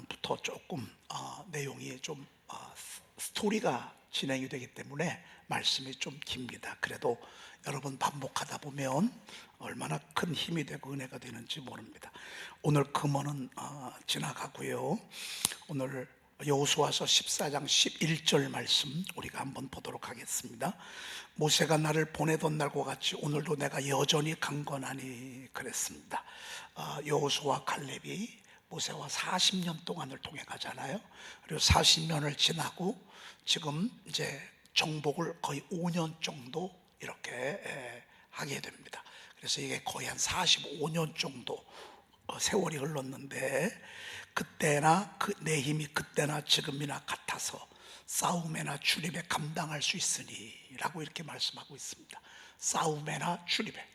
부터 조금 내용이 좀 스토리가 진행이 되기 때문에 말씀이 좀 깁니다. 그래도 여러분 반복하다 보면 얼마나 큰 힘이 되고 은혜가 되는지 모릅니다. 오늘 금어는 지나가고요. 오늘 여호수아서 14장 11절 말씀 우리가 한번 보도록 하겠습니다. 모세가 나를 보내던 날과 같이 오늘도 내가 여전히 강건하니 그랬습니다. 여호수아 갈렙이 모세와 40년 동안을 동행하잖아요. 그리고 40년을 지나고 지금 이제 정복을 거의 5년 정도 이렇게 하게 됩니다. 그래서 이게 거의 한 45년 정도 세월이 흘렀는데, 그때나 내 힘이 그때나 지금이나 같아서 싸움에나 출입에 감당할 수 있으니 라고 이렇게 말씀하고 있습니다. 싸움에나 출입에.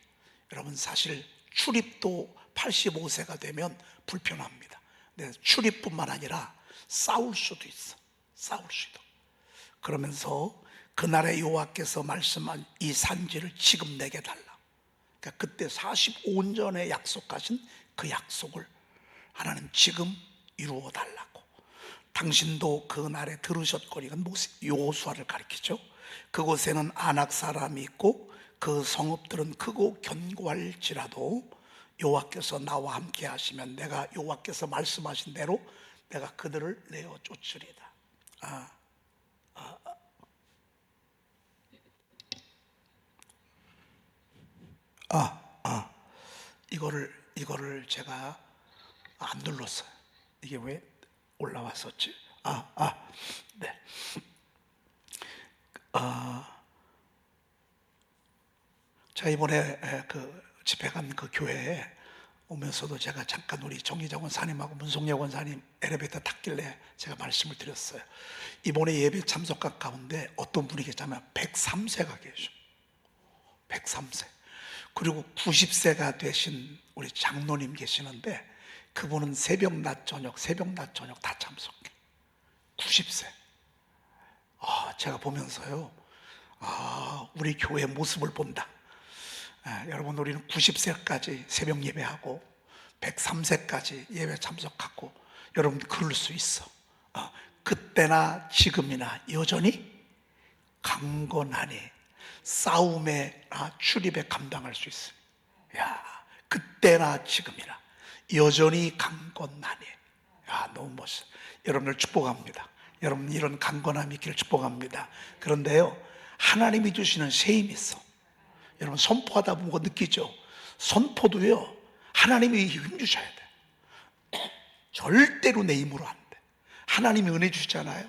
여러분, 사실 출입도 85세가 되면 불편합니다. 근데 출입뿐만 아니라 싸울 수도 있어. 싸울 수도. 그러면서 그날의 여호와께서 말씀한 이 산지를 지금 내게 달라. 그러니까 그때 45년 전에 약속하신 그 약속을 하나님 지금 이루어 달라고. 당신도 그날에 들으셨거니가 여호수아를 가리키죠. 그곳에는 아낙 사람이 있고 그 성읍들은 크고 견고할지라도 여호와께서 나와 함께 하시면 내가 여호와께서 말씀하신 대로 내가 그들을 내어 쫓으리다. 이거를 제가 안 눌렀어요. 이게 왜 올라왔었지? 네. 제가 이번에 그 집회 간 그 교회에 오면서도 제가 잠깐 우리 정희정 원사님하고 문송혁 원사님 엘리베이터 탔길래 제가 말씀을 드렸어요. 이번에 예배 참석한 가운데 어떤 분이 계시냐면 103세가 계셔. 103세. 그리고 90세가 되신 우리 장로님 계시는데 그분은 새벽 낮 저녁 다 참석해. 90세. 제가 보면서요, 우리 교회 모습을 본다. 여러분, 우리는 90세까지 새벽 예배하고 103세까지 예배 참석하고 여러분 그럴 수 있어. 그때나 지금이나 여전히 강건하니 싸움에나 출입에 감당할 수 있어요. 그때나 지금이나 여전히 강건하니. 너무 멋있어요. 여러분을 축복합니다. 여러분 이런 강건함이 있기를 축복합니다. 그런데요, 하나님이 주시는 새 힘이 있어. 여러분 선포하다 보면 느끼죠? 선포도요, 하나님이 힘 주셔야 돼. 절대로 내 힘으로 안 돼. 하나님이 은혜 주시잖아요.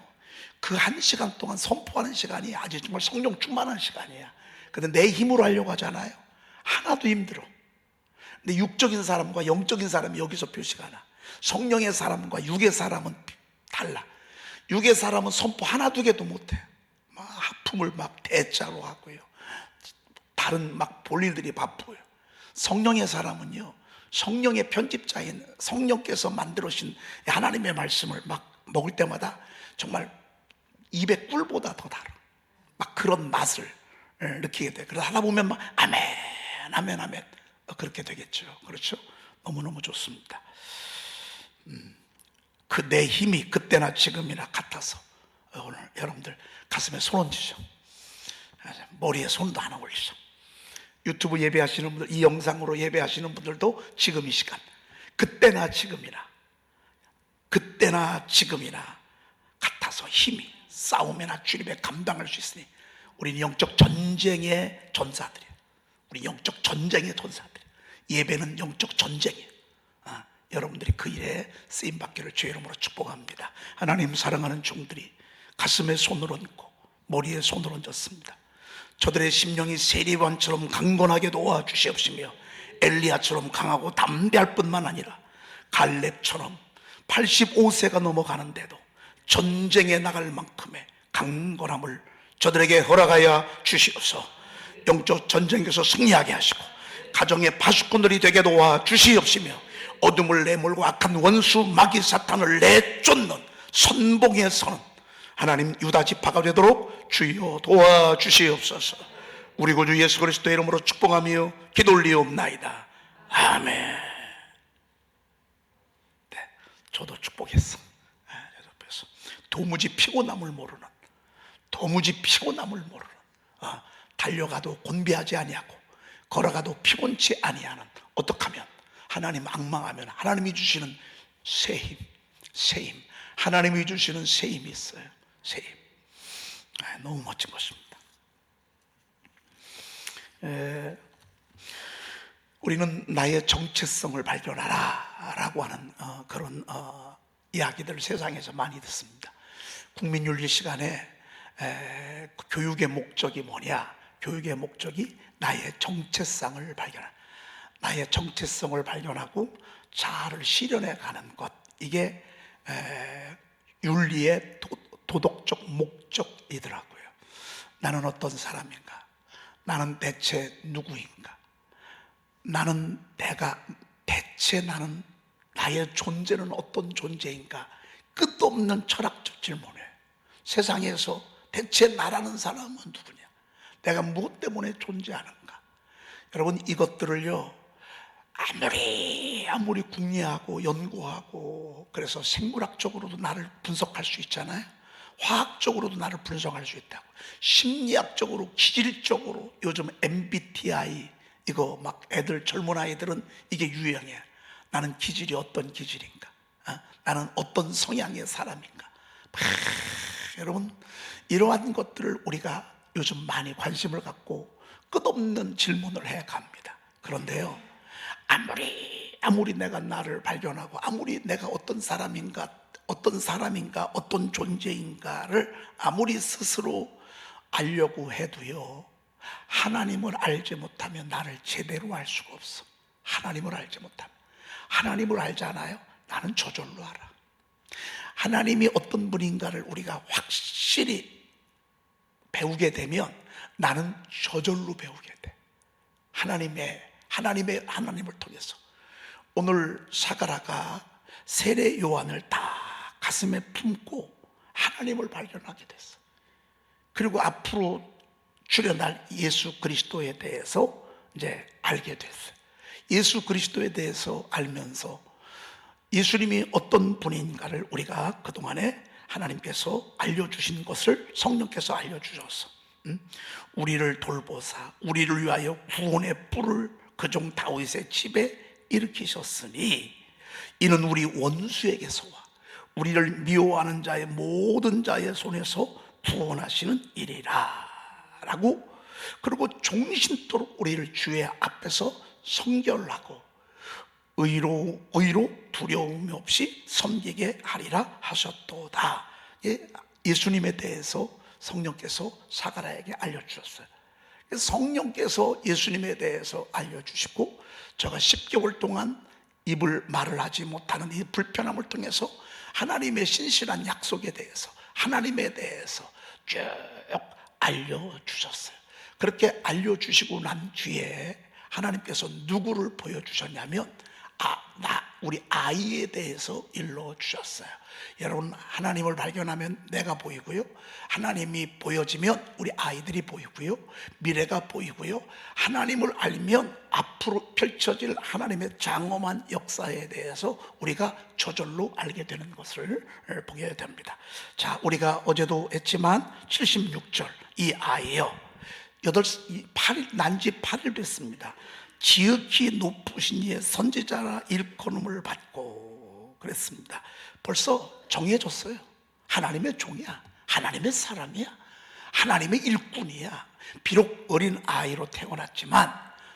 그 1시간 동안 선포하는 시간이 아주 정말 성령 충만한 시간이야. 근데 내 힘으로 하려고 하잖아요. 하나도 힘들어. 근데 육적인 사람과 영적인 사람이 여기서 표시가 나. 성령의 사람과 육의 사람은 달라. 육의 사람은 선포 하나 두 개도 못해. 막 하품을 막 대자로 하고요. 다른 막 볼 일들이 바쁘요. 성령의 사람은요, 성령의 편집자인 성령께서 만들어신 하나님의 말씀을 막 먹을 때마다 정말 입에 꿀보다 더 달아. 막 그런 맛을 느끼게 돼. 그래서 하다 보면 막 아멘, 아멘, 아멘 그렇게 되겠죠. 그렇죠? 너무너무 좋습니다. 그 내 힘이 그때나 지금이나 같아서 오늘 여러분들 가슴에 손 얹으셔. 머리에 손도 하나 올리셔. 유튜브 예배하시는 분들, 이 영상으로 예배하시는 분들도 지금 이 시간 그때나 지금이나 같아서 힘이 싸움이나 출입에 감당할 수 있으니 우리는 영적 전쟁의 전사들이야. 우리 영적 전쟁의 전사들이야. 예배는 영적 전쟁이야. 여러분들이 그 일에 쓰임받기를 주의 이름으로 축복합니다. 하나님 사랑하는 종들이 가슴에 손을 얹고 머리에 손을 얹었습니다. 저들의 심령이 세리반처럼 강건하게 도와주시옵시며 엘리야처럼 강하고 담대할 뿐만 아니라 갈렙처럼 85세가 넘어가는데도 전쟁에 나갈 만큼의 강건함을 저들에게 허락하여 주시옵소서. 영적 전쟁에서 승리하게 하시고 가정의 파수꾼들이 되게 도와주시옵시며 어둠을 내몰고 악한 원수 마귀 사탄을 내쫓는 선봉에 서는 하나님 유다 지파가 되도록 주여 도와주시옵소서. 우리 구주 예수 그리스도의 이름으로 축복하며 기도 올리옵나이다. 아멘. 네, 저도 축복했어. 그래서 도무지 피곤함을 모르는, 달려가도 곤비하지 아니하고 걸어가도 피곤치 아니하는, 어떻게 하면, 하나님 앙망하면 하나님이 주시는 새 힘, 하나님이 주시는 새 힘이 있어요. 새 힘. 너무 멋진 것입니다. 우리는 나의 정체성을 발견하라 라고 하는 그런 이야기들을 세상에서 많이 듣습니다. 국민윤리 시간에 교육의 목적이 뭐냐? 교육의 목적이 나의 정체성을 발견하라. 나의 정체성을 발견하고 자아를 실현해 가는 것, 이게 윤리의 도덕적 목적이더라고요. 나는 어떤 사람인가? 나는 대체 누구인가? 대체 나의 존재는 어떤 존재인가? 끝도 없는 철학적 질문이에요. 세상에서 대체 나라는 사람은 누구냐? 내가 무엇 때문에 존재하는가? 여러분, 이것들을요, 아무리 궁리하고 연구하고, 그래서 생물학적으로도 나를 분석할 수 있잖아요. 화학적으로도 나를 분석할 수 있다고. 심리학적으로, 기질적으로, 요즘 MBTI 이거 막 애들, 젊은 아이들은 이게 유행해. 나는 기질이 어떤 기질인가? 나는 어떤 성향의 사람인가? 여러분, 이러한 것들을 우리가 요즘 많이 관심을 갖고 끝없는 질문을 해 갑니다. 그런데요, 아무리 내가 나를 발견하고, 아무리 내가 어떤 사람인가, 어떤 존재인가를 아무리 스스로 알려고 해도요, 하나님을 알지 못하면 나를 제대로 알 수가 없어. 하나님을 알지 못하면. 하나님을 알잖아요. 나는 저절로 알아. 하나님이 어떤 분인가를 우리가 확실히 배우게 되면 나는 저절로 배우게 돼. 하나님을 통해서. 오늘 사가라가 세례 요한을 다 가슴에 품고 하나님을 발견하게 됐어. 그리고 앞으로 출현할 예수 그리스도에 대해서 이제 알게 됐어요. 예수 그리스도에 대해서 알면서 예수님이 어떤 분인가를 우리가 그동안에 하나님께서 알려주신 것을 성령께서 알려주셔서 우리를 돌보사 우리를 위하여 구원의 뿔을 그종 다윗의 집에 일으키셨으니 이는 우리 원수에게서와 우리를 미워하는 자의 모든 자의 손에서 구원하시는 일이라 라고, 그리고 종신토록 우리를 주의 앞에서 성결하고 의로 두려움 없이 섬기게 하리라 하셨도다. 예수님에 대해서 성령께서 사가랴에게 알려주셨어요. 성령께서 예수님에 대해서 알려주시고, 제가 10개월 동안 말을 하지 못하는 이 불편함을 통해서 하나님의 신실한 약속에 대해서, 하나님에 대해서 쭉 알려주셨어요. 그렇게 알려주시고 난 뒤에 하나님께서 누구를 보여주셨냐면 우리 아이에 대해서 일러주셨어요. 여러분, 하나님을 발견하면 내가 보이고요, 하나님이 보여지면 우리 아이들이 보이고요, 미래가 보이고요, 하나님을 알면 앞으로 펼쳐질 하나님의 장엄한 역사에 대해서 우리가 저절로 알게 되는 것을 보게 됩니다. 자, 우리가 어제도 했지만 76절 이 아이요, 난지 8일 됐습니다. 지극히 높으신 이의 선지자라 일컬음을 받고 그랬습니다. 벌써 정해졌어요. 하나님의 종이야, 하나님의 사람이야, 하나님의 일꾼이야. 비록 어린 아이로 태어났지만,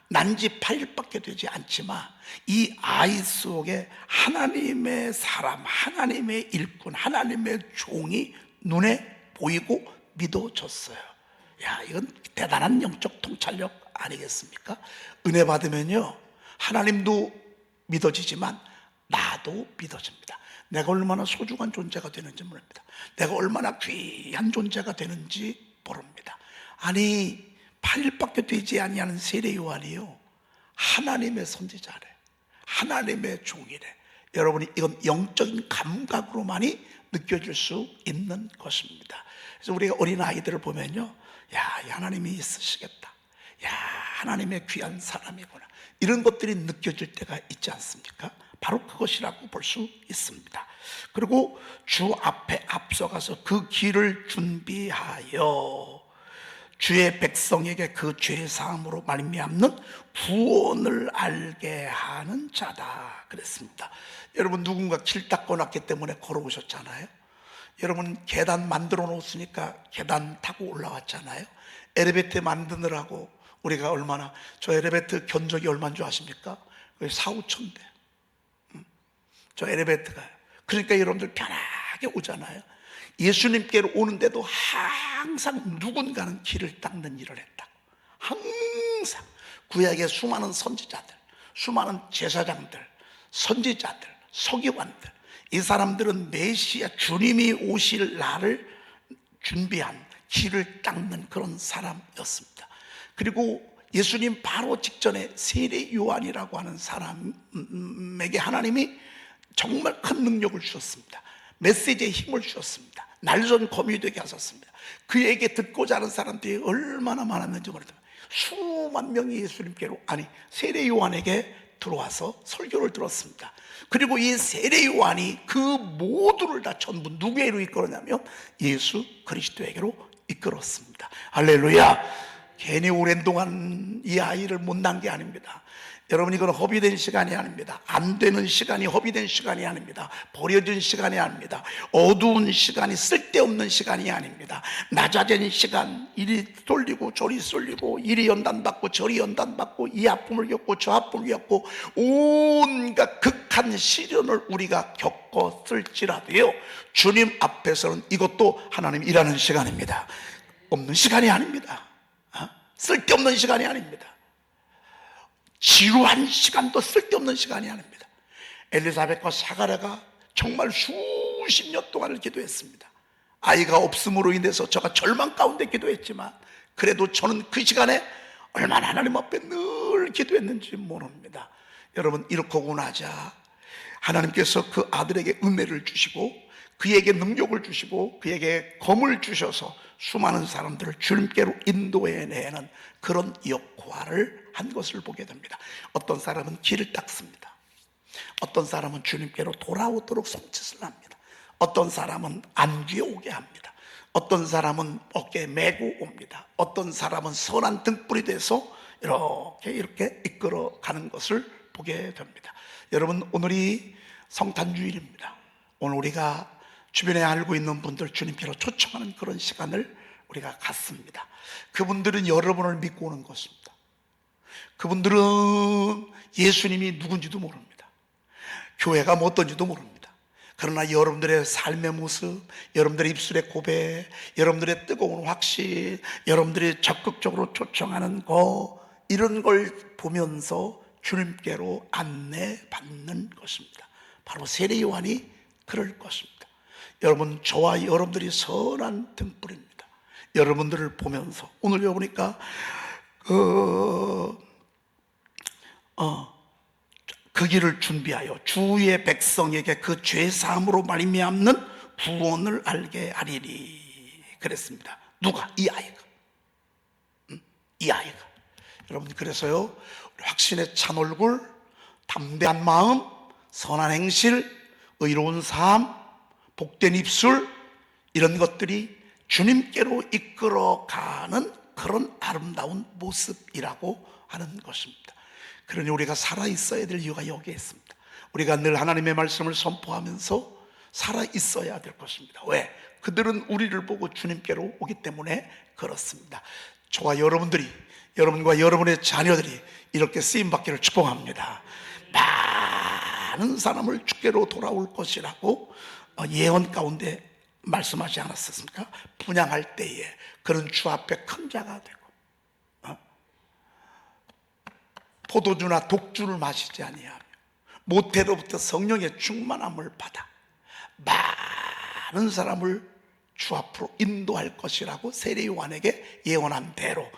난지 8일밖에 되지 않지만 이 아이 속에 하나님의 사람, 하나님의 일꾼, 하나님의 종이 눈에 보이고 믿어졌어요. 야, 이건 대단한 영적 통찰력 아니겠습니까? 은혜 받으면요, 하나님도 믿어지지만 나도 믿어집니다. 내가 얼마나 소중한 존재가 되는지 모릅니다. 내가 얼마나 귀한 존재가 되는지 모릅니다. 아니, 8일밖에 되지 아니하는 세례 요한이요, 하나님의 선지자래, 하나님의 종이래. 여러분이 이건 영적인 감각으로만이 느껴질 수 있는 것입니다. 그래서 우리가 어린 아이들을 보면요, 야, 하나님이 있으시겠다, 야, 하나님의 귀한 사람이구나, 이런 것들이 느껴질 때가 있지 않습니까? 바로 그것이라고 볼 수 있습니다. 그리고 주 앞에 앞서가서 그 길을 준비하여 주의 백성에게 그 죄사함으로 말미암는 구원을 알게 하는 자다 그랬습니다. 여러분, 누군가 길 닦아놨기 때문에 걸어오셨잖아요. 여러분, 계단 만들어 놓았으니까 계단 타고 올라왔잖아요. 엘리베이터 만드느라고 우리가 얼마나, 저 엘리베이터 견적이 얼마인 줄 아십니까? 4, 5천 대. 저 엘리베이터가요. 그러니까 여러분들 편하게 오잖아요. 예수님께로 오는데도 항상 누군가는 길을 닦는 일을 했다고. 항상 구약의 수많은 선지자들, 수많은 제사장들, 선지자들, 서기관들, 이 사람들은 메시아 주님이 오실 날을 준비한 길을 닦는 그런 사람이었습니다. 그리고 예수님 바로 직전에 세례 요한이라고 하는 사람에게 하나님이 정말 큰 능력을 주셨습니다. 메시지에 힘을 주셨습니다. 날선 검이 되게 하셨습니다. 그에게 듣고자 하는 사람들이 얼마나 많았는지 모릅니다. 수만 명이 예수님께로, 아니 세례 요한에게 들어와서 설교를 들었습니다. 그리고 이 세례 요한이 그 모두를 다 전부 누구에게로 이끌었냐면 예수 그리스도에게로 이끌었습니다. 할렐루야. 괜히 오랜 동안 이 아이를 못 낳은 게 아닙니다. 여러분, 이건 허비된 시간이 아닙니다. 안 되는 시간이 허비된 시간이 아닙니다. 버려진 시간이 아닙니다. 어두운 시간이, 쓸데없는 시간이 아닙니다. 낮아진 시간, 이리 쏠리고 저리 쏠리고, 이리 연단받고 저리 연단받고, 이 아픔을 겪고 저 아픔을 겪고, 온갖 극한 시련을 우리가 겪었을지라도요, 주님 앞에서는 이것도 하나님 일하는 시간입니다. 없는 시간이 아닙니다. 쓸데없는 시간이 아닙니다. 지루한 시간도 쓸데없는 시간이 아닙니다. 엘리사벳과 사가랴가 정말 수십 년 동안을 기도했습니다. 아이가 없음으로 인해서 저가 절망 가운데 기도했지만, 그래도 저는 그 시간에 얼마나 하나님 앞에 늘 기도했는지 모릅니다. 여러분, 이렇게 오고 나자 하나님께서 그 아들에게 은혜를 주시고, 그에게 능력을 주시고, 그에게 검을 주셔서 수많은 사람들을 주님께로 인도해내는 그런 역할을 한 것을 보게 됩니다. 어떤 사람은 길을 닦습니다. 어떤 사람은 주님께로 돌아오도록 손짓을 합니다. 어떤 사람은 안귀에 오게 합니다. 어떤 사람은 어깨에 메고 옵니다. 어떤 사람은 선한 등불이 돼서 이렇게 이끌어가는 것을 보게 됩니다. 여러분, 오늘이 성탄주일입니다. 오늘 우리가 주변에 알고 있는 분들 주님께로 초청하는 그런 시간을 우리가 갖습니다. 그분들은 여러분을 믿고 오는 것입니다. 그분들은 예수님이 누군지도 모릅니다. 교회가 뭐 어떤지도 모릅니다. 그러나 여러분들의 삶의 모습, 여러분들의 입술의 고백, 여러분들의 뜨거운 확신, 여러분들이 적극적으로 초청하는 이런 걸 보면서 주님께로 안내받는 것입니다. 바로 세례 요한이 그럴 것입니다. 여러분, 저와 여러분들이 선한 등불입니다. 여러분들을 보면서 오늘 보니까 그 길을 준비하여 주의 백성에게 그 죄사함으로 말미암는 구원을 알게 하리니 그랬습니다. 누가? 이 아이가. 이 아이가. 여러분, 그래서요, 확신의 찬 얼굴, 담대한 마음, 선한 행실, 의로운 삶, 복된 입술, 이런 것들이 주님께로 이끌어가는 그런 아름다운 모습이라고 하는 것입니다. 그러니 우리가 살아있어야 될 이유가 여기에 있습니다. 우리가 늘 하나님의 말씀을 선포하면서 살아있어야 될 것입니다. 왜? 그들은 우리를 보고 주님께로 오기 때문에 그렇습니다. 저와 여러분들이, 여러분과 여러분의 자녀들이 이렇게 쓰임받기를 축복합니다. 많은 사람을 주께로 돌아올 것이라고 예언 가운데 말씀하지 않았습니까? 분양할 때에 그런 주 앞에 큰 자가 되고, 포도주나 독주를 마시지 아니하며 모태로부터 성령의 충만함을 받아 많은 사람을 주 앞으로 인도할 것이라고 세례 요한에게 예언한 대로,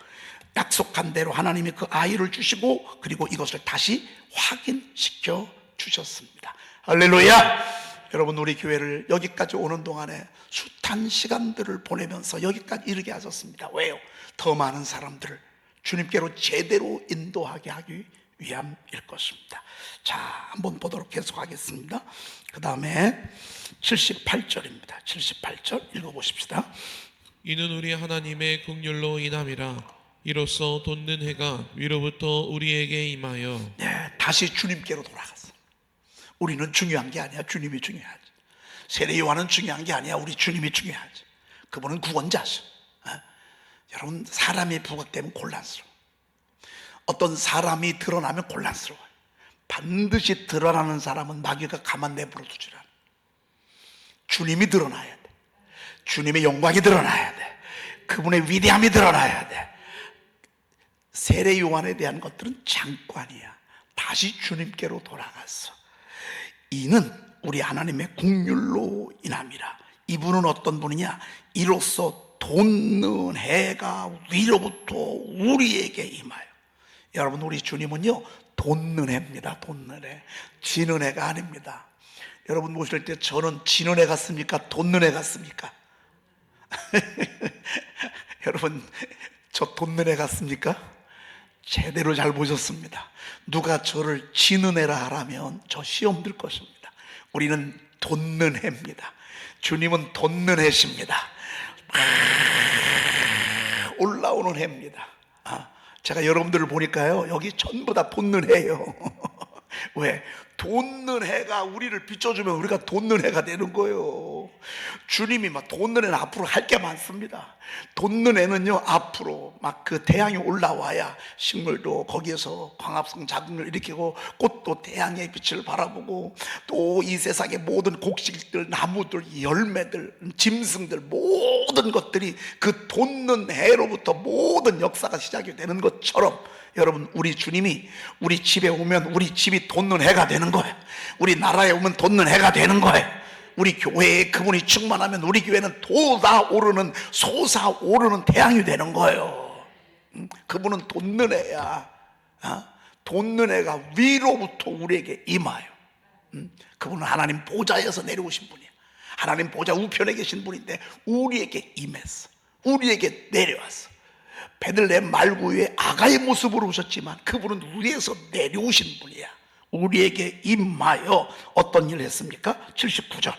약속한 대로 하나님이 그 아이를 주시고, 그리고 이것을 다시 확인시켜 주셨습니다. 할렐루야! 여러분, 우리 교회를 여기까지 오는 동안에 숱한 시간들을 보내면서 여기까지 이르게 하셨습니다. 왜요? 더 많은 사람들을 주님께로 제대로 인도하게 하기 위함일 것입니다. 자, 한번 보도록 계속하겠습니다. 그 다음에 78절입니다. 78절 읽어보십시다. 이는 우리 하나님의 긍휼로 인함이라. 이로써 돋는 해가 위로부터 우리에게 임하여. 네, 다시 주님께로 돌아갔어. 우리는 중요한 게 아니야. 주님이 중요하지. 세례 요한은 중요한 게 아니야. 우리 주님이 중요하지. 그분은 구원자셔. 여러분, 사람이 부각되면 곤란스러워. 어떤 사람이 드러나면 곤란스러워요. 반드시 드러나는 사람은 마귀가 가만 내버려 두질 않아. 주님이 드러나야 돼. 주님의 영광이 드러나야 돼. 그분의 위대함이 드러나야 돼. 세례 요한에 대한 것들은 잠깐이야. 다시 주님께로 돌아갔어. 이는 우리 하나님의 긍휼로 인함이라. 이분은 어떤 분이냐? 이로써 돋는 해가 위로부터 우리에게 임하여. 여러분, 우리 주님은요, 돋는 해입니다. 돋는 해. 지는 해가 아닙니다. 여러분 보실 때 저는 지는 해 같습니까? 돋는 해 같습니까? 여러분, 저 돋는 해 같습니까? 제대로 잘 보셨습니다. 누가 저를 지는 해라 하라면 저 시험 들 것입니다. 우리는 돋는 해입니다. 주님은 돋는 해십니다. 올라오는 해입니다. 제가 여러분들을 보니까요, 여기 전부 다 돋는 해예요. 왜? 돋는 해가 우리를 비춰주면 우리가 돋는 해가 되는 거예요. 주님이 막 돋는 해는 앞으로 할 게 많습니다. 돋는 해는요, 앞으로 막 그 태양이 올라와야 식물도 거기에서 광합성 작용을 일으키고 꽃도 태양의 빛을 바라보고 또 이 세상의 모든 곡식들, 나무들, 열매들, 짐승들 모든 것들이 그 돋는 해로부터 모든 역사가 시작이 되는 것처럼 여러분, 우리 주님이 우리 집에 오면 우리 집이 돋는 해가 되는 거예요. 우리 나라에 오면 돋는 해가 되는 거예요. 우리 교회에 그분이 충만하면 우리 교회는 솟아오르는, 솟아오르는 태양이 되는 거예요. 그분은 돋는 해야. 돋는 해가 위로부터 우리에게 임하여. 그분은 하나님 보좌에서 내려오신 분이에요. 하나님 보좌 우편에 계신 분인데 우리에게 임했어. 우리에게 내려왔어. 베들레헴 말구유의 아가의 모습으로 오셨지만 그분은 위에서 내려오신 분이야. 우리에게 임하여 어떤 일을 했습니까? 79절.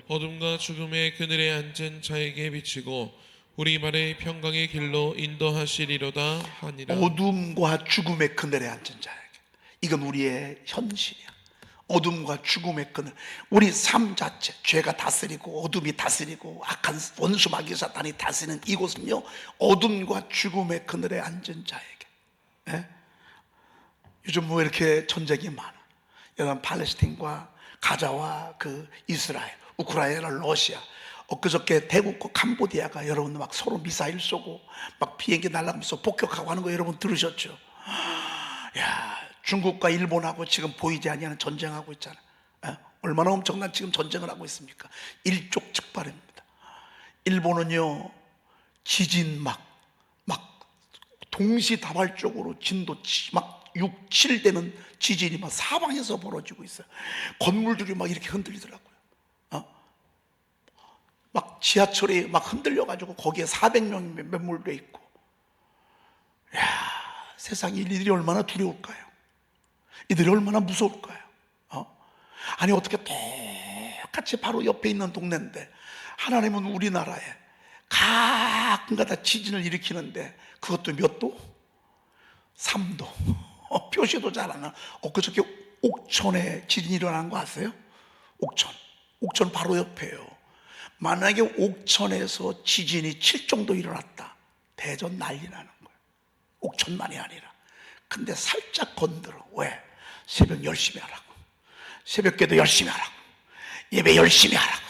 어둠과 죽음의 그늘에 앉은 자에게 비치고 우리 발의 평강의 길로 인도하시리로다 하니라. 어둠과 죽음의 그늘에 앉은 자에게. 이건 우리의 현실이야. 어둠과 죽음의 그늘, 우리 삶 자체, 죄가 다스리고 어둠이 다스리고 악한 원수 마귀 사탄이 다스리는 이곳은요, 어둠과 죽음의 그늘에 앉은 자에게. 예? 요즘 뭐 이렇게 전쟁이 많아. 여러분, 팔레스틴과 가자와 그 이스라엘, 우크라이나, 러시아, 엊그저께 태국과 캄보디아가 여러분 막 서로 미사일 쏘고 막 비행기 날아가면서 폭격하고 하는 거 여러분 들으셨죠? 야, 중국과 일본하고 지금 보이지 아니하는 전쟁하고 있잖아요. 얼마나 엄청난 지금 전쟁을 하고 있습니까? 일촉즉발입니다. 일본은요, 지진 막 동시다발적으로 진도 막 6, 7 되는 지진이 막 사방에서 벌어지고 있어요. 건물들이 막 이렇게 흔들리더라고요. 막 지하철이 막 흔들려가지고 거기에 400명이 매몰돼 있고. 야, 세상에 이들이 얼마나 두려울까요? 이들이 얼마나 무서울까요? 아니, 어떻게 똑같이 바로 옆에 있는 동네인데 하나님은 우리나라에 가끔가다 지진을 일으키는데 그것도 몇 도? 3도. 표시도 잘 안 나. 엊그저께 옥천에 지진이 일어난 거 아세요? 옥천 바로 옆에요. 만약에 옥천에서 지진이 7 정도 일어났다, 대전 난리 나는 거예요. 옥천만이 아니라. 근데 살짝 건드려. 왜? 새벽 열심히 하라고, 새벽기도 열심히 하라고, 예배 열심히 하라고,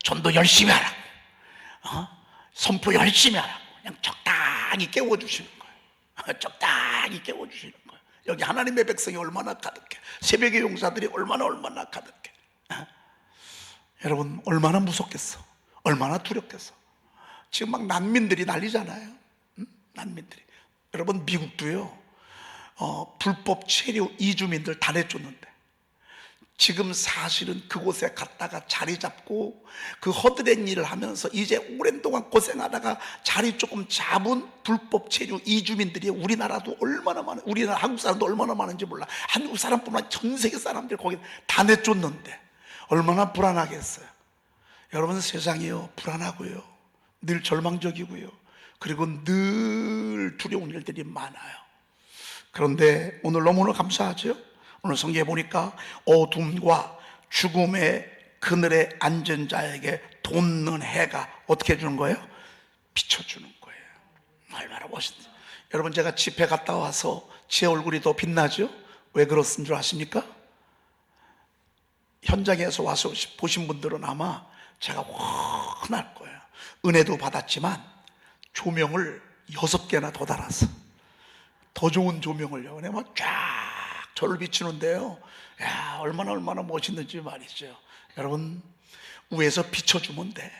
전도 열심히 하라고, 선포 열심히 하라고 그냥 적당히 깨워주시는 거예요. 적당히 깨워주시는 거예요. 여기 하나님의 백성이 얼마나 가득해. 새벽의 용사들이 얼마나 가득해. 여러분, 얼마나 무섭겠어. 얼마나 두렵겠어. 지금 막 난민들이 난리잖아요. 난민들이. 여러분, 미국도요, 불법 체류 이주민들 다 내쫓는데 지금 사실은 그곳에 갔다가 자리 잡고 그 허드렛 일을 하면서 이제 오랜 동안 고생하다가 자리 조금 잡은 불법 체류 이주민들이 우리나라도 얼마나 많은, 우리나라 한국 사람도 얼마나 많은지 몰라. 한국 사람뿐만 전 세계 사람들이 거기 다 내쫓는데 얼마나 불안하겠어요. 여러분, 세상이요 불안하고요, 늘 절망적이고요, 그리고 늘 두려운 일들이 많아요. 그런데 오늘 너무나 감사하죠. 오늘 성경에 보니까 어둠과 죽음의 그늘에 앉은 자에게 돋는 해가 어떻게 해주는 거예요? 비춰주는 거예요. 얼마나 멋있는지. 여러분, 제가 집회 갔다 와서 제 얼굴이 더 빛나죠? 왜 그렇은 줄 아십니까? 현장에서 와서 보신 분들은 아마 제가 훤할 거예요. 은혜도 받았지만 조명을 6개나 더 달았어. 더 좋은 조명을요. 그냥 막 쫙 저를 비추는데요, 야, 얼마나 멋있는지 말이죠. 여러분, 위에서 비춰주면 돼.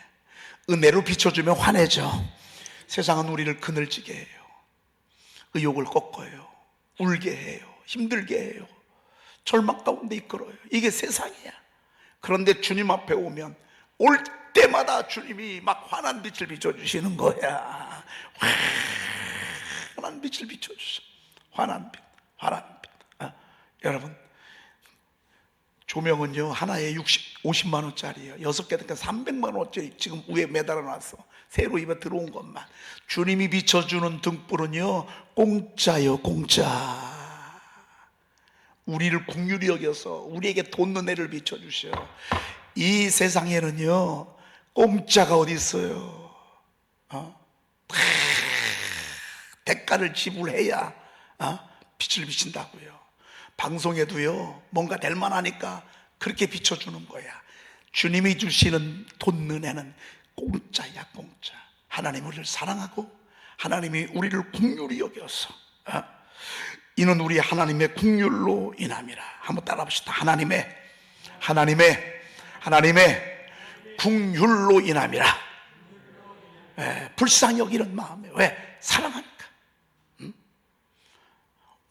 은혜로 비춰주면 환해져. 세상은 우리를 그늘지게 해요. 의욕을 꺾어요. 울게 해요. 힘들게 해요. 절망 가운데 이끌어요. 이게 세상이야. 그런데 주님 앞에 오면 올 때마다 주님이 막 환한 빛을 비춰주시는 거야. 환한 빛을 비춰주셔. 환한 빛, 환한 빛. 여러분, 조명은요 하나에 50만 원짜리예요. 6개 되니까 300만 원짜리 지금 위에 매달아 놨어. 새로 입에 들어온 것만. 주님이 비춰주는 등불은요 공짜요, 공짜. 우리를 긍휼히 여겨서 우리에게 돋는 해를 비춰주셔. 이 세상에는요 공짜가 어디 있어요? 대가를 지불해야 빛을 비친다고요. 방송에도요 뭔가 될 만하니까 그렇게 비춰주는 거야. 주님이 주시는 돋는 해는 공짜야, 공짜. 하나님 우리를 사랑하고 하나님이 우리를 긍휼히 여겨서 이는 우리 하나님의 긍휼로 인함이라. 한번 따라 봅시다. 하나님의 긍휼로 인함이라. 불쌍히 여기는 마음에. 왜? 사랑하니까.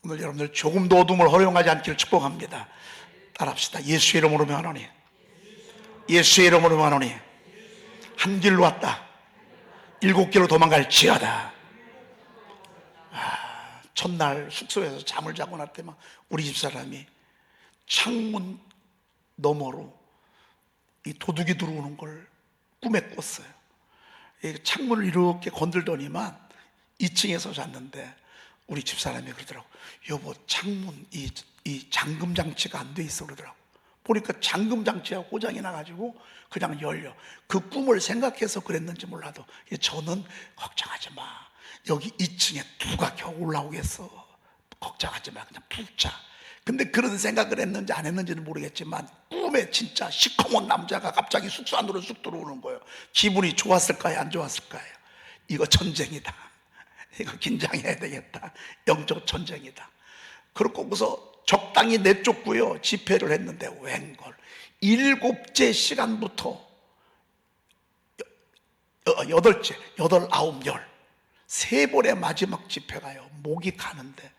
오늘 여러분들 조금 더 어둠을 허용하지 않기를 축복합니다. 따라합시다. 예수의 이름으로 명하노니, 예수의 이름으로 명하노니, 한 길로 왔다 7길로 도망갈지어다. 첫날 숙소에서 잠을 자고 날 때만 우리 집사람이 창문 너머로 이 도둑이 들어오는 걸 꿈에 꿨어요. 창문을 이렇게 건들더니만 2층에서 잤는데 우리 집사람이 그러더라고. 여보, 창문 이 잠금 장치가 안 돼 있어 그러더라고. 보니까 잠금 장치가 고장이 나가지고 그냥 열려. 그 꿈을 생각해서 그랬는지 몰라도 저는 걱정하지 마. 여기 2층에 누가 겨우 올라오겠어. 걱정하지 마. 그냥 푹 자. 근데 그런 생각을 했는지 안 했는지는 모르겠지만 꿈에 진짜 시커먼 남자가 갑자기 숙소 안으로 쑥 들어오는 거예요. 기분이 좋았을까요? 안 좋았을까요? 이거 전쟁이다. 이거 긴장해야 되겠다. 영적 전쟁이다. 그러고서 적당히 내쫓고요 집회를 했는데 웬걸 7째 시간부터 8째, 8, 9, 10 3번의 마지막 집회가요 목이 가는데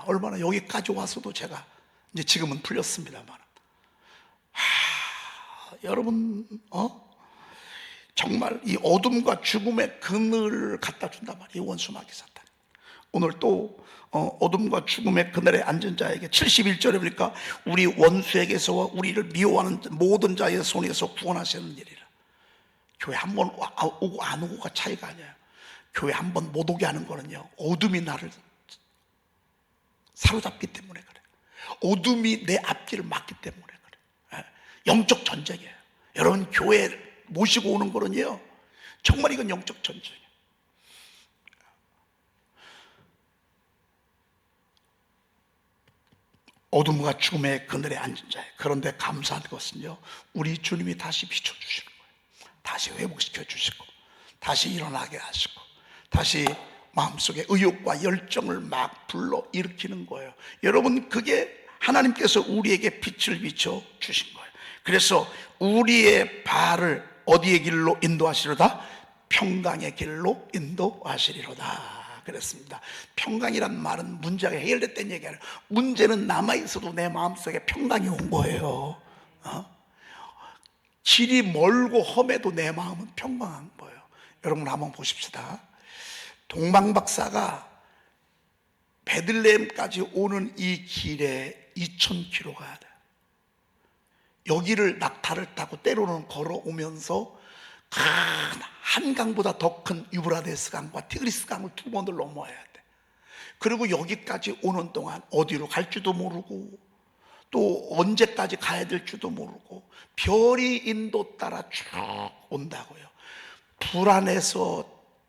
얼마나 여기까지 와서도 제가 이제 지금은 풀렸습니다만 여러분 정말 이 어둠과 죽음의 그늘을 갖다 준단 말이에요. 원수마귀 사탄. 오늘 또 어둠과 죽음의 그늘에 앉은 자에게 71절에 보니까 우리 원수에게서와 우리를 미워하는 모든 자의 손에서 구원하시는 일이라. 교회 한 번 오고 안 오고가 차이가 아니에요. 교회 한 번 못 오게 하는 거는요 어둠이 나를 사로잡기 때문에 그래. 어둠이 내 앞길을 막기 때문에 그래. 영적 전쟁이에요. 여러분, 교회 모시고 오는 거는요 정말 이건 영적 전쟁이에요. 어둠과 죽음의 그늘에 앉은 자예요. 그런데 감사한 것은요 우리 주님이 다시 비춰주시는 거예요. 다시 회복시켜 주시고 다시 일어나게 하시고 다시 마음속에 의욕과 열정을 막 불러 일으키는 거예요. 여러분, 그게 하나님께서 우리에게 빛을 비춰 주신 거예요. 그래서 우리의 발을 어디의 길로 인도하시리로다? 평강의 길로 인도하시리로다. 그랬습니다. 평강이란 말은 문제가 해결됐다는 얘기 아니에요. 문제는 남아있어도 내 마음속에 평강이 온 거예요. 길이 멀고 험해도 내 마음은 평강한 거예요. 여러분 한번 보십시다. 동방박사가 베들레헴까지 오는 이 길에 2000km 가야 돼요. 여기를 낙타를 타고 때로는 걸어오면서 큰 한강보다 더 큰 유브라데스 강과 티그리스 강을 두 번을 넘어야 돼. 그리고 여기까지 오는 동안 어디로 갈지도 모르고 또 언제까지 가야 될지도 모르고 별이 인도 따라 쭉 온다고요. 불안해서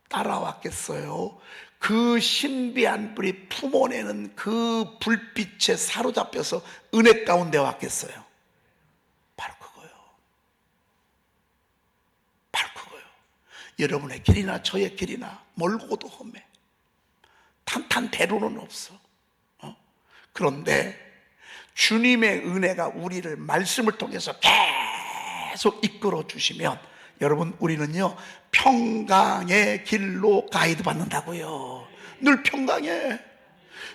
따라왔겠어요? 그 신비한 불이 품어내는 그 불빛에 사로잡혀서 은혜 가운데 왔겠어요? 바로 그거요. 바로 그거요. 여러분의 길이나 저의 길이나 멀고도 험해. 탄탄대로는 없어. 그런데 주님의 은혜가 우리를 말씀을 통해서 계속 이끌어 주시면 여러분 우리는요 평강의 길로 가이드 받는다고요. 늘 평강해.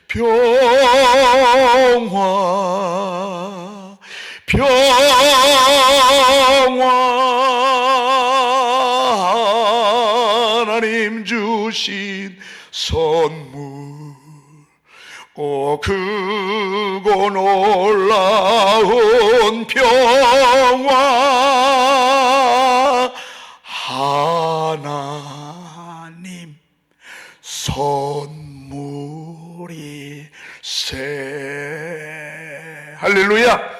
평화 평화 하나님 주신 선물 크고 놀라운 평화 하나님 선물이세. 할렐루야.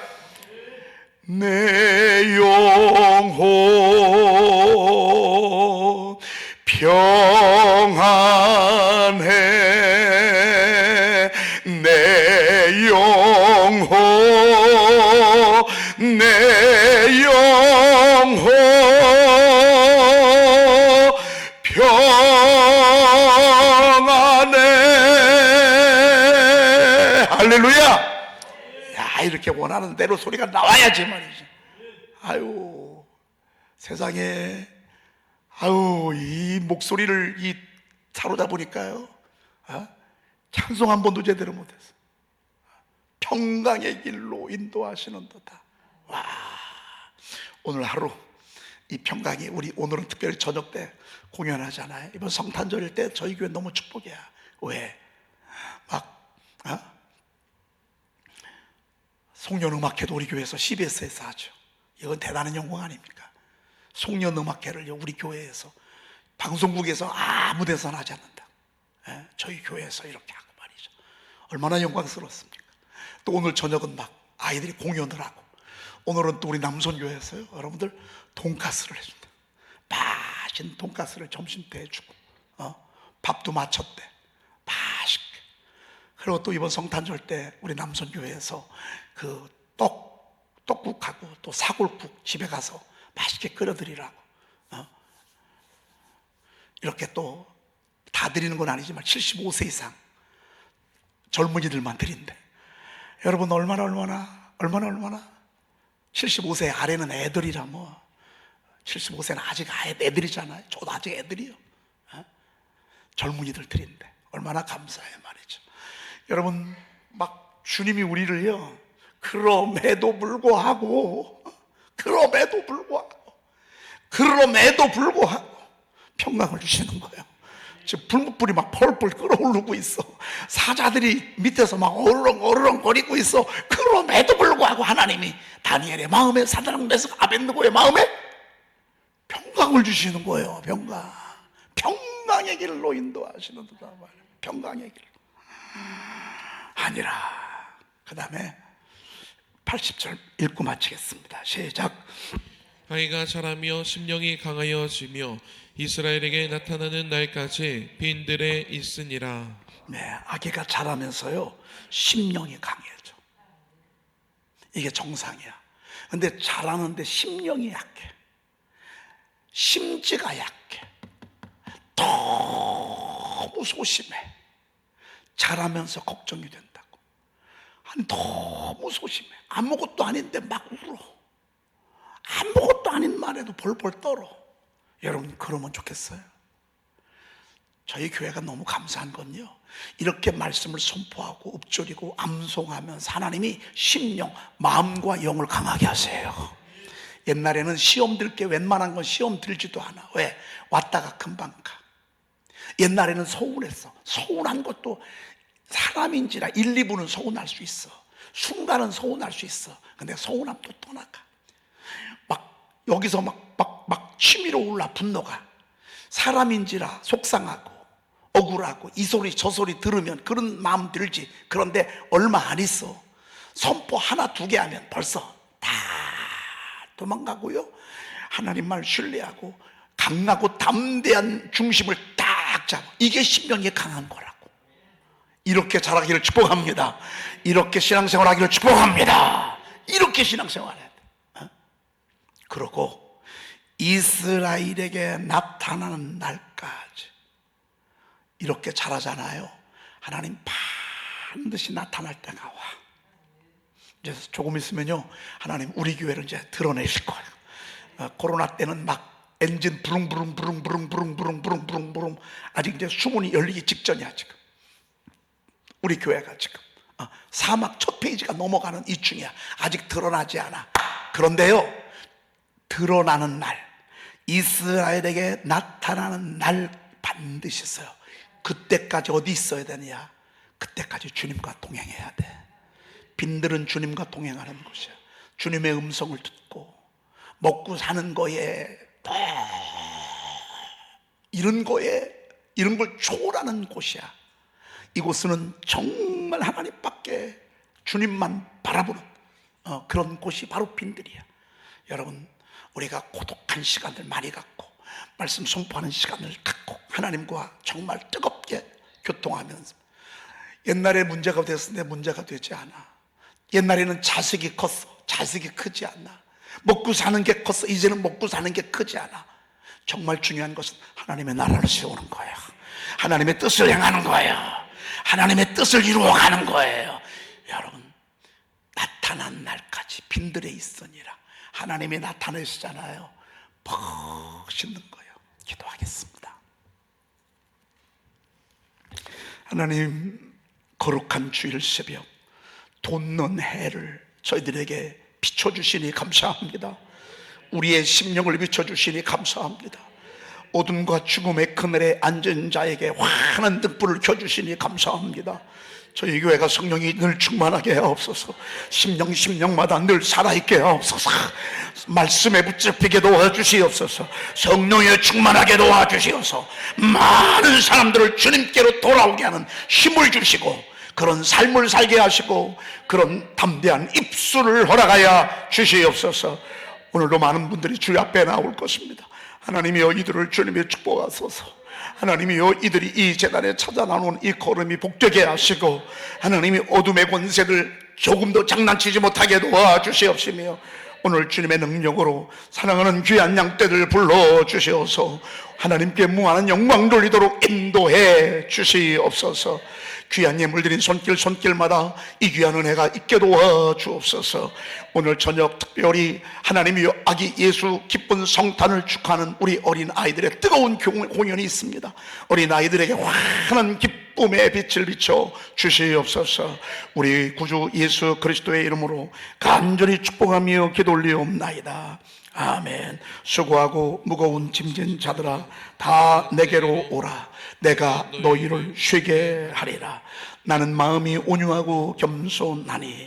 내 영혼 평안해. 내 영혼 내 영혼 평안해. 할렐루야. 야, 이렇게 원하는 대로 소리가 나와야지 말이지. 아유, 세상에 아유 이 목소리를 사로잡으니까요 찬송 한 번도 제대로 못했어. 평강의 길로 인도하시는 듯다. 와, 오늘 하루 이 평강이 우리 오늘은 특별히 저녁 때 공연하잖아요. 이번 성탄절일 때 저희 교회 너무 축복이야. 왜? 송년음악회도 우리 교회에서 CBS에서 하죠. 이건 대단한 영광 아닙니까? 송년음악회를 우리 교회에서 방송국에서 아무 데서나 하지 않는다. 저희 교회에서 이렇게 하고 말이죠. 얼마나 영광스럽습니까? 또 오늘 저녁은 막 아이들이 공연을 하고, 오늘은 또 우리 남손교회에서요 여러분들 돈가스를 해준다. 맛있는 돈가스를 점심 때 해주고 밥도 맞췄대. 맛있게. 그리고 또 이번 성탄절 때 우리 남손교회에서 그 떡국하고 또 사골국 집에 가서 맛있게 끓여드리라고 이렇게 또 다 드리는 건 아니지만 75세 이상 젊은이들만 드린대. 여러분 얼마나 75세 아래는 애들이라 뭐 75세는 아직 애들이잖아요. 저도 아직 애들이요. 젊은이들 드린대. 얼마나 감사해 말이죠. 여러분 막 주님이 우리를요 그럼에도 불구하고 평강을 주시는 거예요. 지금 불목불이 막 펄펄 끓어오르고 있어. 사자들이 밑에서 막 어르렁거리고 있어. 그럼에도 불구하고 하나님이 다니엘의 마음에, 사드락 메삭 아벳느고의 마음에 평강을 주시는 거예요. 평강의 길로 인도하시는 듯한 말이에요. 평강의 길로 아니라. 그 다음에 80절 읽고 마치겠습니다. 시작. 아이가 자라며 심령이 강하여지며 이스라엘에게 나타나는 날까지 빈들에 있으니라. 네, 아기가 자라면서요 심령이 강해져. 이게 정상이야. 근데 자라는데 심령이 약해. 심지가 약해. 너무 소심해. 자라면서 걱정이 된다고. 아니 너무 소심해. 아무것도 아닌데 막 울어. 아무것도 아닌 말에도 벌벌 떨어. 여러분 그러면 좋겠어요? 저희 교회가 너무 감사한 건요, 이렇게 말씀을 선포하고 읊조리고 암송하면서 하나님이 심령, 마음과 영을 강하게 하세요. 옛날에는 시험 들 게 웬만한 건 시험 들지도 않아. 왜? 왔다가 금방 가. 옛날에는 서운했어. 서운한 것도 사람인지라 1, 2분은 서운할 수 있어. 순간은 서운할 수 있어. 근데 서운함도 떠나가. 막 여기서 막 치밀어 올라 분노가. 사람인지라 속상하고 억울하고 이 소리 저 소리 들으면 그런 마음 들지. 그런데 얼마 안 있어. 선포 하나 두 개 하면 벌써 다 도망가고요, 하나님 말 신뢰하고 강하고 담대한 중심을 딱 잡아. 이게 심령이 강한 거라고. 이렇게 자라기를 축복합니다. 이렇게 신앙생활 하기를 축복합니다. 이렇게 신앙생활 해야 돼. 그러고 이스라엘에게 나타나는 날까지 이렇게 잘하잖아요. 하나님 반드시 나타날 때가 와. 이제 조금 있으면요, 하나님 우리 교회를 이제 드러내실 거예요. 코로나 때는 막 엔진 부릉부릉 아직 이제 수문이 열리기 직전이야. 지금 우리 교회가 지금 사막 첫 페이지가 넘어가는 이중이야. 아직 드러나지 않아. 그런데요, 드러나는 날, 이스라엘에게 나타나는 날 반드시 있어요. 그때까지 어디 있어야 되느냐? 그때까지 주님과 동행해야 돼. 빈들은 주님과 동행하는 곳이야. 주님의 음성을 듣고 먹고 사는 거에 이런 걸 초월하는 곳이야. 이곳은 정말 하나님밖에 주님만 바라보는 그런 곳이 바로 빈들이야. 여러분, 우리가 고독한 시간을 많이 갖고 말씀 선포하는 시간을 갖고 하나님과 정말 뜨겁게 교통하면서, 옛날에 문제가 됐었는데 문제가 되지 않아. 옛날에는 자식이 컸어. 자식이 크지 않아. 먹고 사는 게 컸어. 이제는 먹고 사는 게 크지 않아. 정말 중요한 것은 하나님의 나라를 세우는 거예요. 하나님의 뜻을 행하는 거예요. 하나님의 뜻을 이루어가는 거예요. 여러분, 나타난 날까지 빈들에 있으니라. 하나님이 나타내시잖아요. 퍽 씻는 거예요. 기도하겠습니다. 하나님, 거룩한 주일 새벽 돋는 해를 저희들에게 비춰주시니 감사합니다. 우리의 심령을 비춰주시니 감사합니다. 어둠과 죽음의 그늘에 앉은 자에게 환한 등불을 켜주시니 감사합니다. 저희 교회가 성령이 늘 충만하게 하옵소서. 심령마다 늘 살아있게 하옵소서. 말씀에 붙잡히게 도와주시옵소서. 성령에 충만하게 도와주시옵소서. 많은 사람들을 주님께로 돌아오게 하는 힘을 주시고 그런 삶을 살게 하시고 그런 담대한 입술을 허락하여 주시옵소서. 오늘도 많은 분들이 주 앞에 나올 것입니다. 하나님이여, 이들을 주님의 축복하소서. 하나님이여, 이들이 이 재단에 찾아 나오는 이 걸음이 복되게 하시고 하나님이 어둠의 권세를 조금도 장난치지 못하게 도와주시옵시며 오늘 주님의 능력으로 사랑하는 귀한 양떼들 불러주시어서 하나님께 무한한 영광 돌리도록 인도해 주시옵소서. 귀한 예물 드린 손길마다 이 귀한 은혜가 있게 도와주옵소서. 오늘 저녁 특별히 하나님이 아기 예수 기쁜 성탄을 축하하는 우리 어린 아이들의 뜨거운 공연이 있습니다. 어린 아이들에게 환한 기쁨의 빛을 비춰 주시옵소서. 우리 구주 예수 그리스도의 이름으로 간절히 축복하며 기도 올리옵나이다. 아멘. 수고하고 무거운 짐진 자들아, 다 내게로 오라. 내가 너희를 쉬게 하리라. 나는 마음이 온유하고 겸손하니